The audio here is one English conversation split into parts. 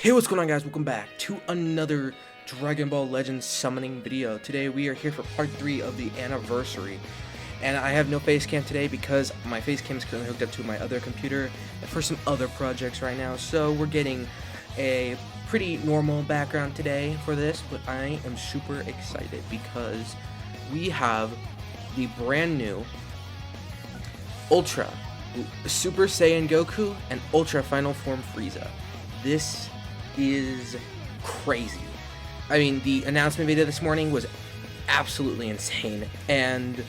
Hey, what's going on, guys? Welcome back to another Dragon Ball Legends summoning video. Today we are here for part 3 of the anniversary, and I have no face cam today because my face cam is currently hooked up to my other computer for some other projects right now. So we're getting a pretty normal background today for this, but I am super excited because we have the brand new Ultra Super Saiyan Goku and Ultra Final Form Frieza. This is crazy. I mean, the announcement video this morning was absolutely insane, and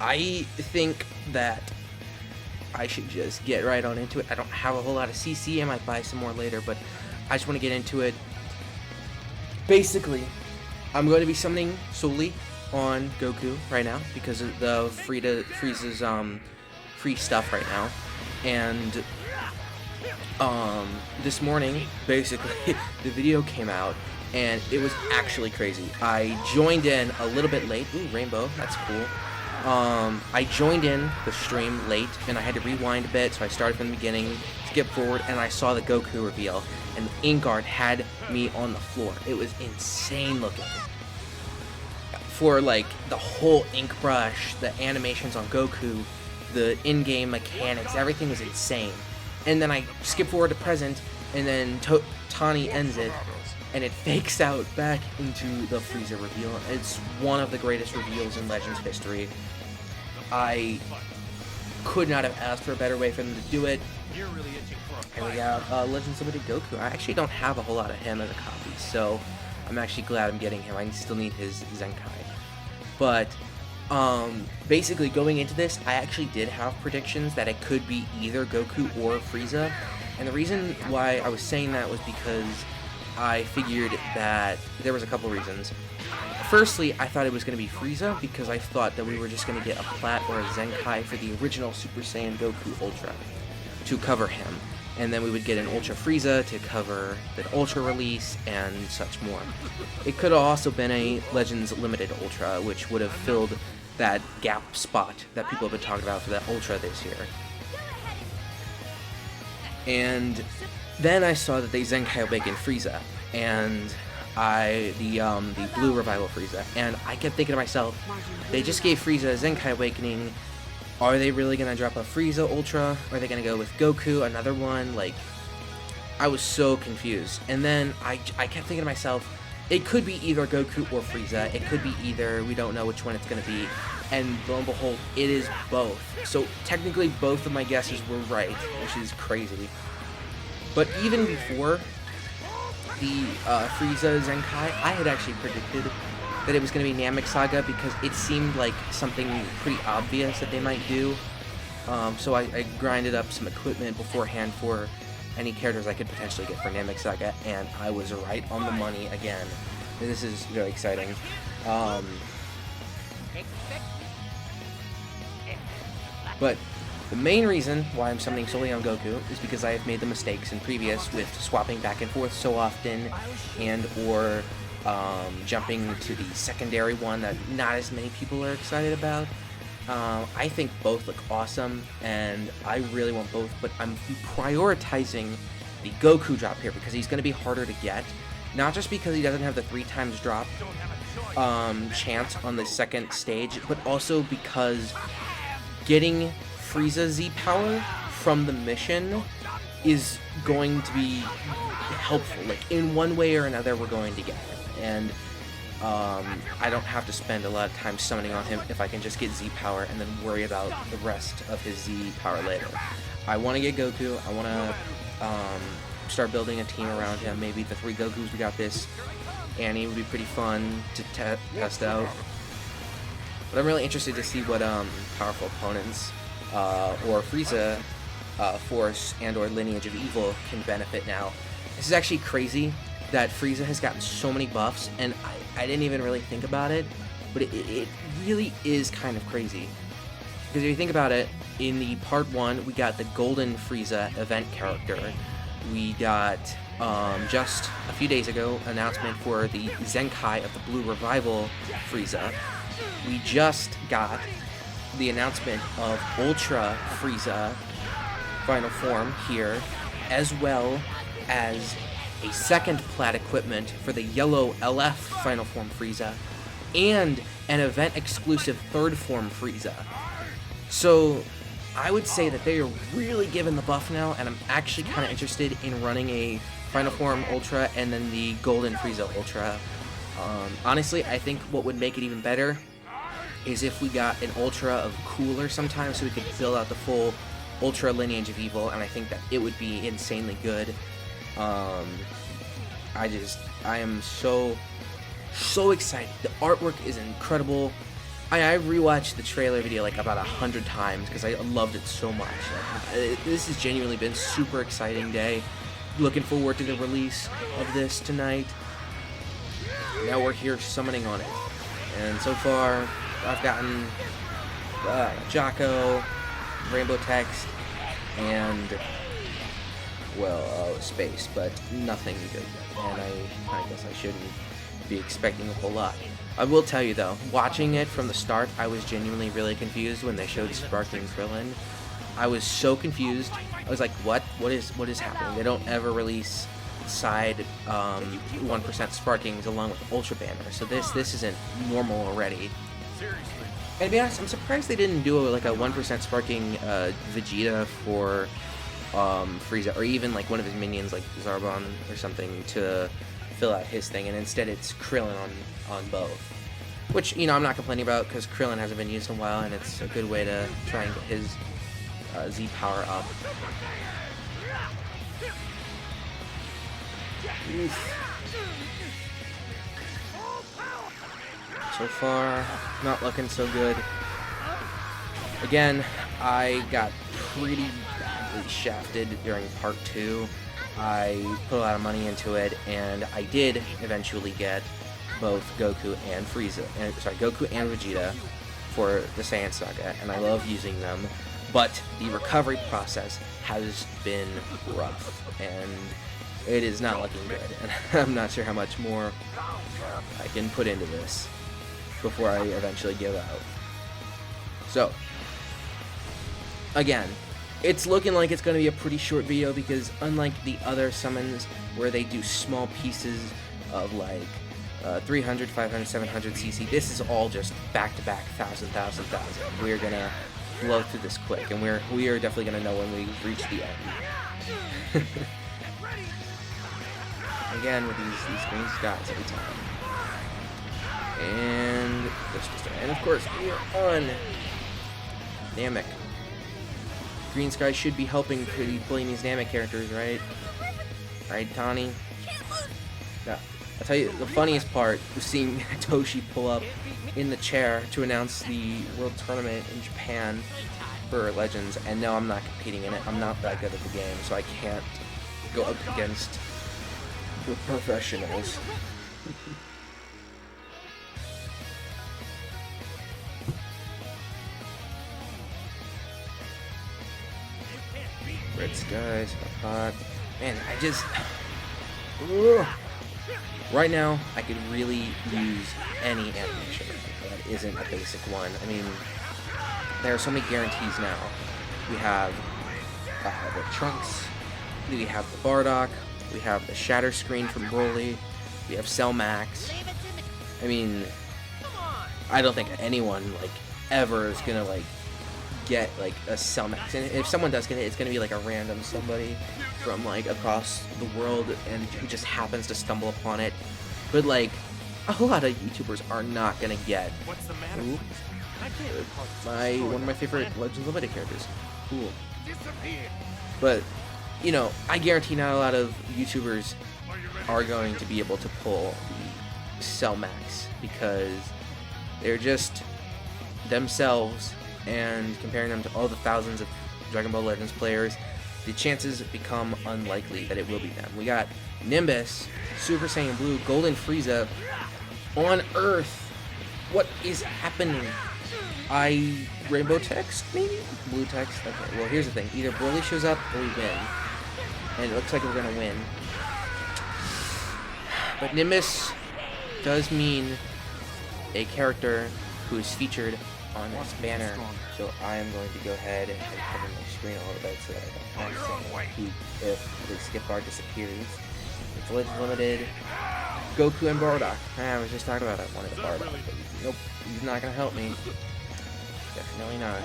I think that I should just get right on into it. I don't have a whole lot of CC. I might buy some more later, but I just want to get into it. Basically, I'm going to be summoning solely on Goku right now because of the Frieza's free stuff right now, and this morning, basically, the video came out, and it was actually crazy. I joined in a little bit late. Ooh, rainbow, that's cool. I joined in the stream late, and I had to rewind a bit, so I started from the beginning, skip forward, and I saw the Goku reveal, and the ink guard had me on the floor. It was insane looking. For, like, the whole ink brush, the animations on Goku, the in-game mechanics, everything was insane. And then I skip forward to present, and then Tani ends it, and it fakes out back into the Frieza reveal. It's one of the greatest reveals in Legends history. I could not have asked for a better way for them to do it. And we got Legends Limited Goku. I actually don't have a whole lot of him as a copy, so I'm actually glad I'm getting him. I still need his Zenkai. But basically, going into this, I actually did have predictions that it could be either Goku or Frieza, and the reason why I was saying that was because I figured that there was a couple reasons. Firstly, I thought it was going to be Frieza because I thought that we were just going to get a Plat or a Zenkai for the original Super Saiyan Goku Ultra to cover him, and then we would get an Ultra Frieza to cover the Ultra release and such more. It could have also been a Legends Limited Ultra, which would have filled that gap spot that people have been talking about for that Ultra this year. And then I saw that they Zenkai Awakened Frieza, and the Blue Revival Frieza, and I kept thinking to myself, they just gave Frieza a Zenkai Awakening. Are they really gonna drop a Frieza Ultra? Are they gonna go with Goku, another one? Like, I was so confused. And then I kept thinking to myself, it could be either Goku or Frieza. It could be either. We don't know which one it's going to be. And lo and behold, it is both. So technically, both of my guesses were right, which is crazy. But even before the Frieza Zenkai, I had actually predicted that it was going to be Namek Saga because it seemed like something pretty obvious that they might do. So I grinded up some equipment beforehand for any characters I could potentially get for Namek Saga, and I was right on the money again. And this is really exciting. But the main reason why I'm summoning solely on Goku is because I have made the mistakes in previous with swapping back and forth so often, and or jumping to the secondary one that not as many people are excited about. I think both look awesome, and I really want both, but I'm prioritizing the Goku drop here because he's going to be harder to get. Not just because he doesn't have the 3 times drop chance on the second stage, but also because getting Frieza Z power from the mission is going to be helpful. Like, in one way or another, we're going to get him. And I don't have to spend a lot of time summoning on him if I can just get Z power and then worry about the rest of his Z power later. I want to get Goku. I want to start building a team around him. Maybe the 3 Gokus we got this. Annie would be pretty fun to test out. But I'm really interested to see what powerful opponents or Frieza Force and or Lineage of Evil can benefit now. This is actually crazy that Frieza has gotten so many buffs, and I didn't even really think about it, but it really is kind of crazy. Because if you think about it, in the part 1, we got the Golden Frieza event character. We got, just a few days ago, announcement for the Zenkai of the Blue Revival Frieza. We just got the announcement of Ultra Frieza Final Form here, as well as a second plat equipment for the yellow LF Final Form Frieza, and an event-exclusive third form Frieza. So I would say that they are really given the buff now, and I'm actually kind of interested in running a Final Form Ultra and then the Golden Frieza Ultra. Honestly, I think what would make it even better is if we got an Ultra of Cooler sometime, so we could build out the full Ultra lineage of Evil, and I think that it would be insanely good. I am so excited. The artwork is incredible. I rewatched the trailer video like about 100 times because I loved it so much. This has genuinely been a super exciting day. Looking forward to the release of this tonight. Now we're here summoning on it. And so far, I've gotten Jocko, Rainbow Text, and, well, Space, but nothing good yet. And I guess I shouldn't be expecting a whole lot. I will tell you though, watching it from the start, I was genuinely really confused when they showed Sparking Krillin. I was so confused. I was like, what is happening? They don't ever release side 1% Sparkings along with Ultra Banner, so this isn't normal already. And to be honest, I'm surprised they didn't do like a 1% Sparking Vegeta for Frieza, or even like one of his minions like Zarbon or something to fill out his thing, and instead it's Krillin on both. Which, you know, I'm not complaining about, because Krillin hasn't been used in a while, and it's a good way to try and get his Z power up. Oof. So far, not looking so good. Again, I got pretty badly shafted during part 2. I put a lot of money into it, and I did eventually get both Goku and Frieza, Goku and Vegeta for the Saiyan Saga, and I love using them, but the recovery process has been rough, and it is not looking good, and I'm not sure how much more I can put into this before I eventually give out. So, again, it's looking like it's going to be a pretty short video, because unlike the other summons where they do small pieces of like 300, 500, 700 CC, this is all just back-to-back 1,000. We're going to blow through this quick, and we are definitely going to know when we reach the end. Again, with these green skies every time. And of course, we are on Namek. Green Sky should be helping pulling these Namek characters, right? Right, Tani? Yeah. I'll tell you, the funniest part was seeing Toshi pull up in the chair to announce the World Tournament in Japan for Legends, and no, I'm not competing in it. I'm not that good at the game, so I can't go up against the professionals. Red skies, hot. Man, I just... Ugh. Right now, I could really use any animation that isn't a basic one. I mean, there are so many guarantees now. We have the Trunks, we have the Bardock, we have the Shatter Screen from Broly, we have Cell Max. I mean, I don't think anyone, like, ever is gonna, like, get like a Cell Max, and if someone does get it, it's gonna be like a random somebody from like across the world and who just happens to stumble upon it. But like a lot of YouTubers are not gonna get. What's the matter? One of my favorite Legends Limited characters. Cool. But you know, I guarantee not a lot of YouTubers are going to be able to pull the Cell Max, because they're just themselves. And comparing them to all the thousands of Dragon Ball Legends players, the chances become unlikely that it will be them. We got Nimbus, Super Saiyan Blue, Golden Frieza on Earth. What is happening? Rainbow Text, maybe? Blue Text? Okay, well here's the thing. Either Broly shows up or we win. And it looks like we're gonna win. But Nimbus does mean a character who is featured on this banner, so I am going to go ahead and cover my screen a little bit so that I don't accidentally peek if the skip bar disappears. It's Legends Limited, Goku and Bardock. I was just talking about it. I wanted a Bardock, but nope, he's not gonna help me. Definitely not.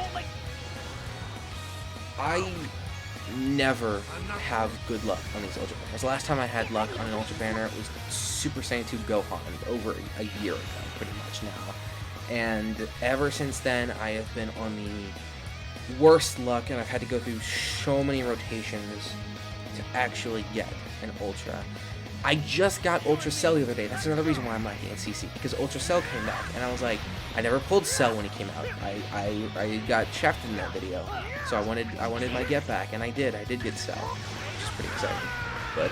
I never have good luck on these Ultra Banners. The last time I had luck on an Ultra Banner was Super Saiyan 2 Gohan over a year ago, pretty much now. And ever since then, I have been on the worst luck, and I've had to go through so many rotations to actually get an Ultra. I just got Ultra Cell the other day. That's another reason why I'm lacking in CC, because Ultra Cell came back, and I was like, I never pulled Cell when he came out. I got shafted in that video, so I wanted my get back, and I did get Cell, which is pretty exciting. But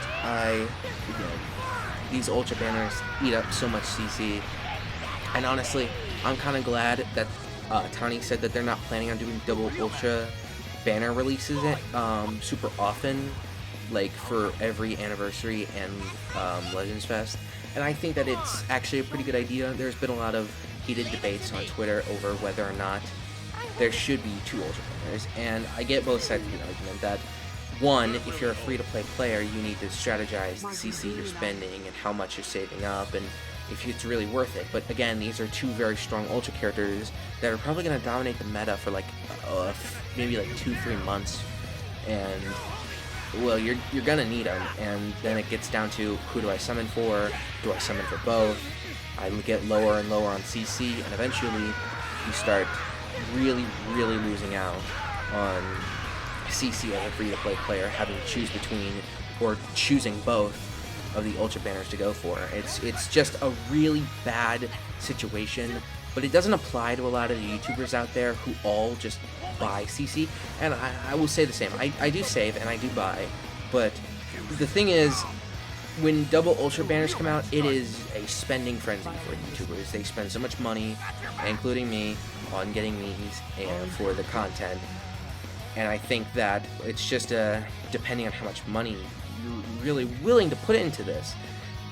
these Ultra Banners eat up so much CC, and honestly, I'm kind of glad that Tani said that they're not planning on doing double Ultra Banner releases super often, like for every anniversary and Legends Fest, and I think that it's actually a pretty good idea. There's been a lot of heated debates on Twitter over whether or not there should be 2 Ultra Banners, and I get both sides of the argument that, one, if you're a free-to-play player, you need to strategize the CC you're spending and how much you're saving up, and if it's really worth it. But again, these are 2 very strong Ultra characters that are probably going to dominate the meta for like maybe like 2-3 months, and well, you're gonna need them, and then it gets down to, who do I summon for? Do I summon for both? I get lower and lower on CC, and eventually you start really losing out on CC as a free-to-play player, having to choose between, or choosing both of the Ultra Banners to go for. It's just a really bad situation, but it doesn't apply to a lot of the YouTubers out there who all just buy CC, and I will say the same. I do save and I do buy, but the thing is, when double Ultra Banners come out, it is a spending frenzy for YouTubers. They spend so much money, including me, on getting these and for the content, and I think that it's just depending on how much money you're really willing to put into this,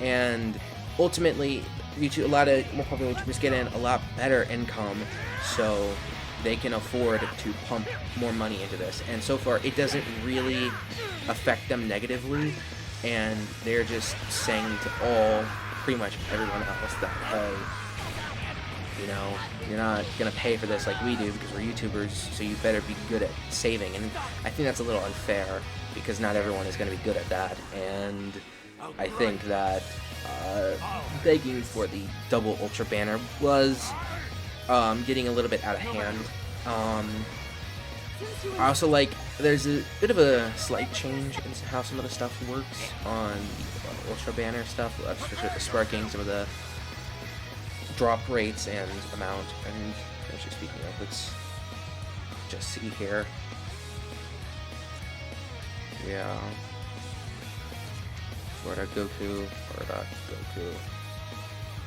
and ultimately a lot of more popular YouTubers get in a lot better income, so they can afford to pump more money into this, and so far it doesn't really affect them negatively, and they're just saying to pretty much everyone else that, hey, you know, you're not gonna pay for this like we do because we're YouTubers, so you better be good at saving. And I think that's a little unfair, because not everyone is gonna be good at that, and I think that begging for the double Ultra Banner was getting a little bit out of hand. I also like, there's a bit of a slight change in how some of the stuff works on the Ultra Banner stuff, especially with the sparking, some of the drop rates and amount. And actually, speaking of, let's just see here. Yeah. Florida Goku, Florida Goku,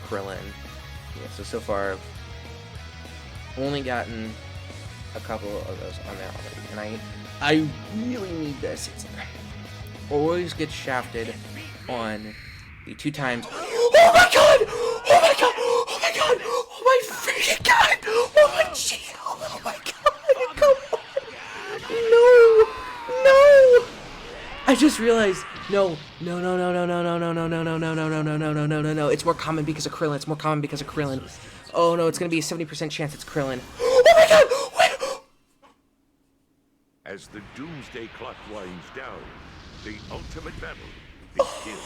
Krillin. Yeah, so far I've only gotten a couple of those on there already, and I really need this. It's always get shafted on the 2 times. Oh my god! Oh my god! Oh my god! Oh my freaking god! Oh my shield! Oh my god! Come on! No! I just realized. No. It's more common because of Krillin. It's more common because of Krillin. Oh no, it's gonna be a 70% chance it's Krillin. Oh my god! Wait! As the doomsday clock winds down, the ultimate battle begins.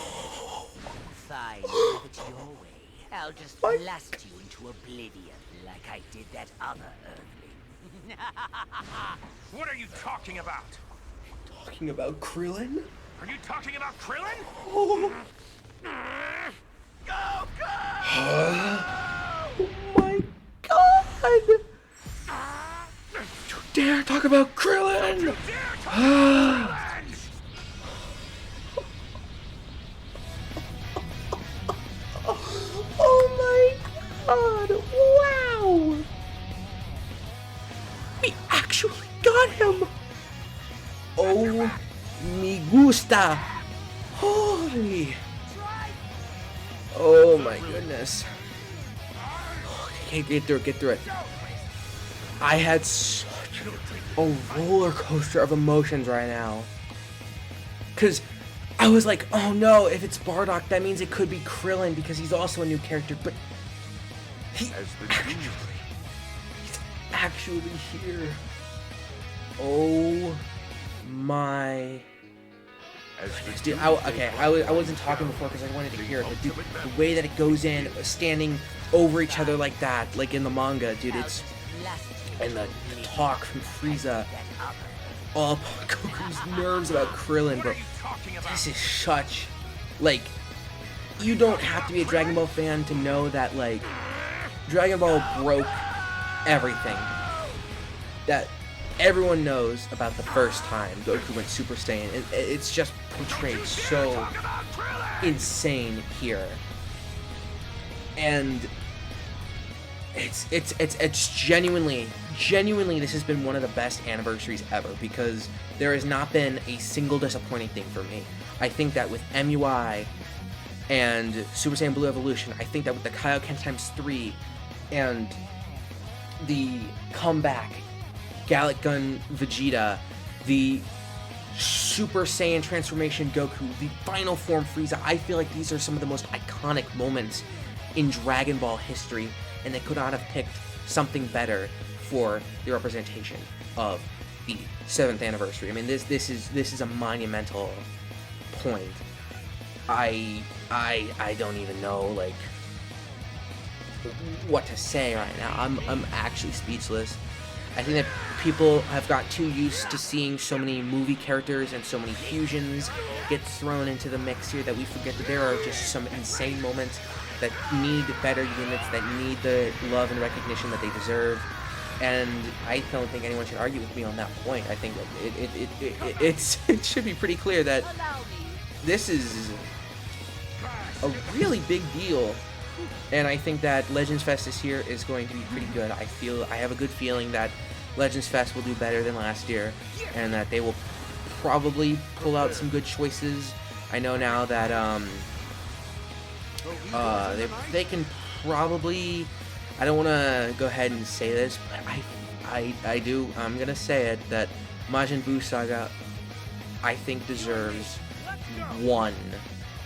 Fine, have it your way. I'll just blast you into oblivion like I did that other Earthling. What are you talking about? Talking about Krillin? Are you talking about Krillin? Oh. Go! Oh my god! You dare talk about Krillin! Oh my god! Wow! We actually got him! Oh, me gusta! Holy! Oh my goodness. Okay, get through it. I had such a roller coaster of emotions right now. Because I was like, oh no, if it's Bardock, that means it could be Krillin because he's also a new character. But he's actually here. Oh my. Dude, I wasn't talking before because I wanted to hear it, but dude, the way that it goes in, standing over each other like that, like in the manga, dude, it's... And the talk from Frieza up Goku's nerves about Krillin, bro. This is such... Like, you don't have to be a Dragon Ball fan to know that, like, Dragon Ball broke everything. That everyone knows about the first time Goku went Super Saiyan. It's just portrayed so insane here. And it's genuinely, this has been one of the best anniversaries ever because there has not been a single disappointing thing for me. I think that with MUI and Super Saiyan Blue Evolution, I think that with the Kaioken ×3 and the comeback Gallic Gun Vegeta, the Super Saiyan transformation Goku, the final form Frieza, I feel like these are some of the most iconic moments in Dragon Ball history, and they could not have picked something better for the representation of the 7th anniversary. I mean, this is a monumental point. I don't even know like what to say right now. I'm actually speechless. I think that people have got too used to seeing so many movie characters and so many fusions get thrown into the mix here that we forget that there are just some insane moments that need better units, that need the love and recognition that they deserve. And I don't think anyone should argue with me on that point. I think that it should be pretty clear that this is a really big deal. And I think that Legends Fest this year is going to be pretty good. I have a good feeling that Legends Fest will do better than last year, and that they will probably pull out some good choices. I know now that they can probably... I don't want to go ahead and say this, but I'm gonna say it, that Majin Buu Saga, I think, deserves one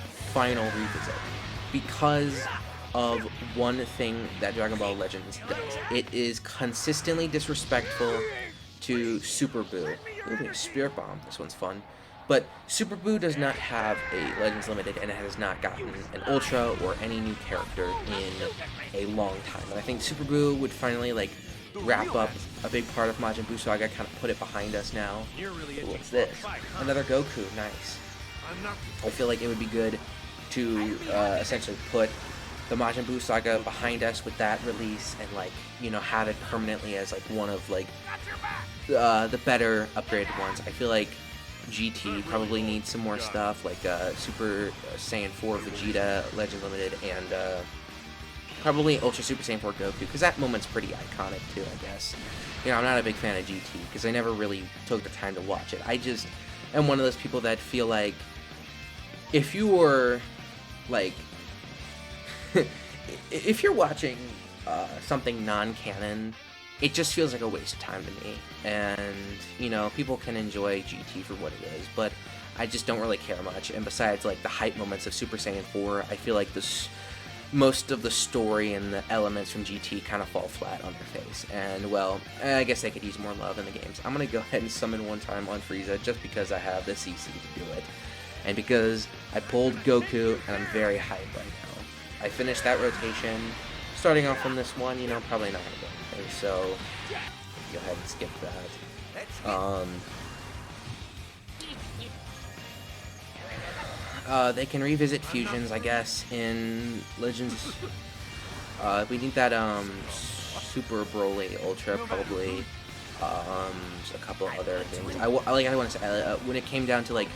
final revisit because of one thing that Dragon Ball Legends does. It is consistently disrespectful to Super Buu. Ooh, a Spirit Bomb. This one's fun. But Super Buu does not have a Legends Limited, and it has not gotten an Ultra or any new character in a long time. And I think Super Buu would finally, like, wrap up a big part of Majin Buu Saga, kind of put it behind us now. Ooh, what's this? Another Goku. Nice. I feel like it would be good to essentially put the Majin Buu Saga behind us with that release and, like, you know, have it permanently as, like, one of, like, the better upgraded ones. I feel like GT probably needs some more stuff, like Super Saiyan 4 Vegeta, Legend Limited, and probably Ultra Super Saiyan 4 Goku, because that moment's pretty iconic too, I guess. You know, I'm not a big fan of GT, because I never really took the time to watch it. I just am one of those people that feel like, if you were, like, if you're watching something non-canon, it just feels like a waste of time to me. And, you know, people can enjoy GT for what it is, but I just don't really care much. And besides, like, the hype moments of Super Saiyan 4, I feel like most of the story and the elements from GT kind of fall flat on their face. And, well, I guess they could use more love in the games. I'm going to go ahead and summon one time on Frieza just because I have the CC to do it. And because I pulled Goku, and I'm very hyped right now. I finished that rotation. Starting off from this one, you know, probably not going to get anything, so go ahead and skip that. They can revisit fusions, I guess, in Legends. We need that Super Broly Ultra, probably. A couple other things. I want to say, when it came down to, like,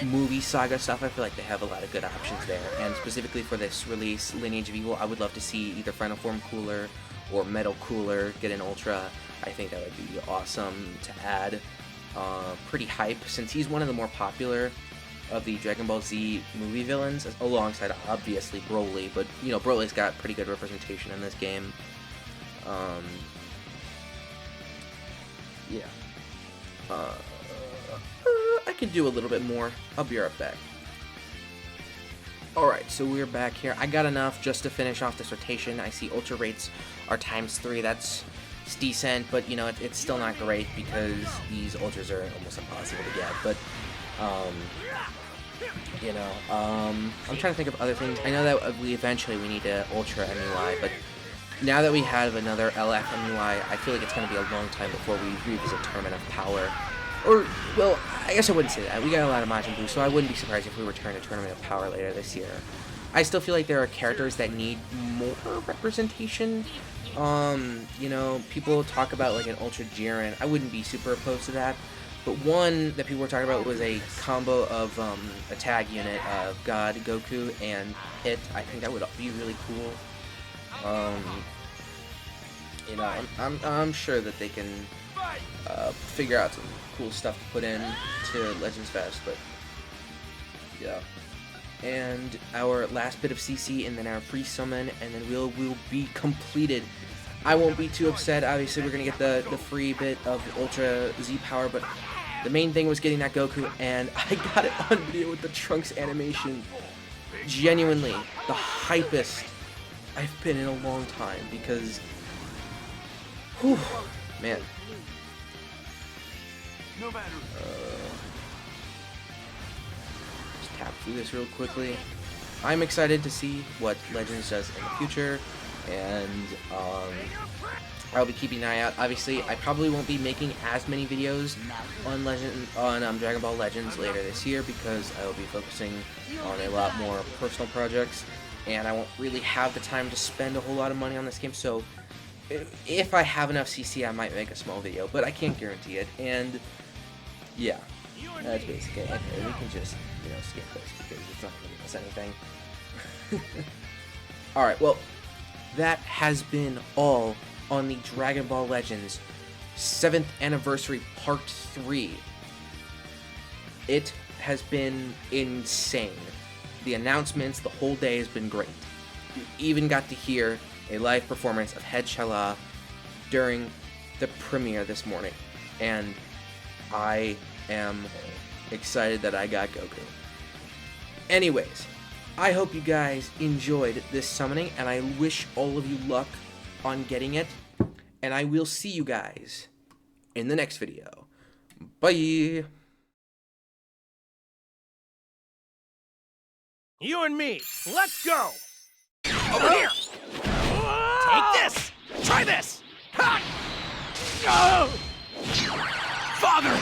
movie saga stuff, I feel like they have a lot of good options there. And specifically for this release, Lineage of Evil, I would love to see either Final Form Cooler or Metal Cooler get an Ultra. I think that would be awesome to add. Pretty hype, since he's one of the more popular of the Dragon Ball Z movie villains, alongside obviously Broly, but, you know, Broly's got pretty good representation in this game. yeah. I can do a little bit more. I'll be right back. Alright, so we're back here. I got enough just to finish off this rotation. I see ultra rates are ×3. That's decent, but you know, it's still not great because these ultras are almost impossible to get. But, you know, I'm trying to think of other things. I know that we eventually need to ultra MUI, but now that we have another LF MUI, I feel like it's going to be a long time before we revisit Tournament of Power. Or, well, I guess I wouldn't say that. We got a lot of Majin Buu, so I wouldn't be surprised if we return to Tournament of Power later this year. I still feel like there are characters that need more representation. You know, people talk about like an Ultra Jiren. I wouldn't be super opposed to that. But one that people were talking about was a combo of a tag unit of God, Goku, and Hit. I think that would be really cool. You know, I'm sure that they can figure out some cool stuff to put in to Legends Fest, but yeah. And our last bit of CC, and then our free summon, and then we'll be completed. I won't be too upset. Obviously, we're gonna get the free bit of Ultra Z power, but the main thing was getting that Goku, and I got it on video with the Trunks animation. Genuinely, the hypest I've been in a long time, because, whew, man. Just tap through this real quickly. I'm excited to see what Legends does in the future, and I'll be keeping an eye out. Obviously, I probably won't be making as many videos on Dragon Ball Legends later this year because I will be focusing on a lot more personal projects, and I won't really have the time to spend a whole lot of money on this game. So if I have enough CC, I might make a small video, but I can't guarantee it. And yeah, that's basically it. Okay, we can just, you know, skip this because it's not going to give us anything. Alright, well, that has been all on the Dragon Ball Legends 7th Anniversary Part 3. It has been insane. The announcements, the whole day has been great. You even got to hear a live performance of Head Shala during the premiere this morning, and I am excited that I got Goku. Anyways, I hope you guys enjoyed this summoning, and I wish all of you luck on getting it, and I will see you guys in the next video. Bye! You and me, let's go! Over here! Take this! Try this! Ha! Oh! Father!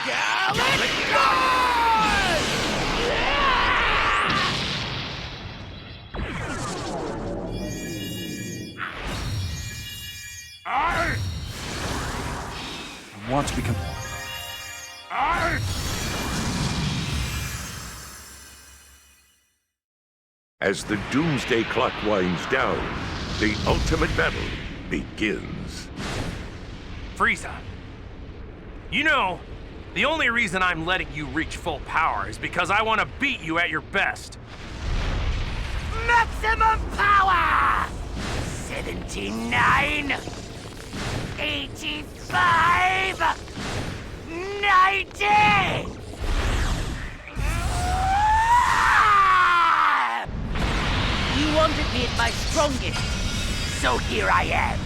Galaxy! I want to become... As the doomsday clock winds down, the ultimate battle begins. Frieza, you know, the only reason I'm letting you reach full power is because I want to beat you at your best. Maximum power! 79! 85! 90! You wanted me at my strongest, so here I am.